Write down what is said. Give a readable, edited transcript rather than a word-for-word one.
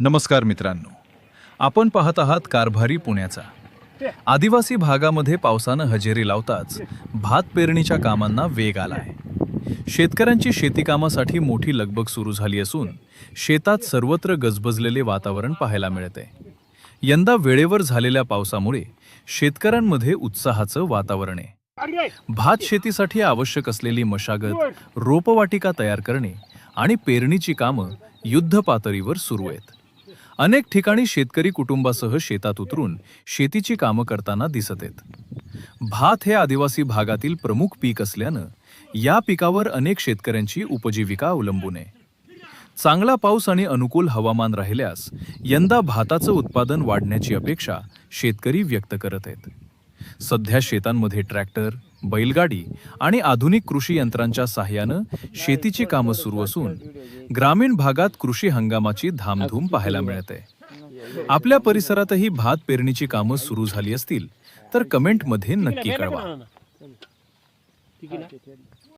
नमस्कार मित्रांनो, आपण पाहत आहात कारभारी पुण्याचा. आदिवासी भागामध्ये पावसानं हजेरी लावताच भात पेरणीच्या कामांना वेग आलाय. शेतकऱ्यांची शेती कामासाठी मोठी लगबग सुरू झाली असून शेतात सर्वत्र गजबजलेले वातावरण पाहायला मिळते. यंदा वेळेवर झालेल्या पावसामुळे शेतकऱ्यांमध्ये उत्साहाचं वातावरण आहे. भात शेतीसाठी आवश्यक असलेली मशागत, रोपवाटिका तयार करणे आणि पेरणीची कामं युद्ध पातळीवर सुरू आहेत. अनेक ठिकाणी शेतकरी कुटुंबासह शेतात उतरून शेतीची कामं करताना दिसत आहेत. भात हे आदिवासी भागातील प्रमुख पीक असल्यानं या पिकावर अनेक शेतकऱ्यांची उपजीविका अवलंबून आहे. चांगला पाऊस आणि अनुकूल हवामान राहिल्यास यंदा भाताचं उत्पादन वाढण्याची अपेक्षा शेतकरी व्यक्त करत आहेत. सध्या शेतांमध्ये ट्रॅक्टर, बैलगाडी आणि आधुनिक कृषी यंत्रांच्या साहाय्यानं शेतीची कामं सुरू असून ग्रामीण भागात कृषी हंगामाची धामधूम पाहायला मिळते. आपल्या परिसरातही भात पेरणीची कामं सुरू झाली असतील तर कमेंटमध्ये नक्की कळवा.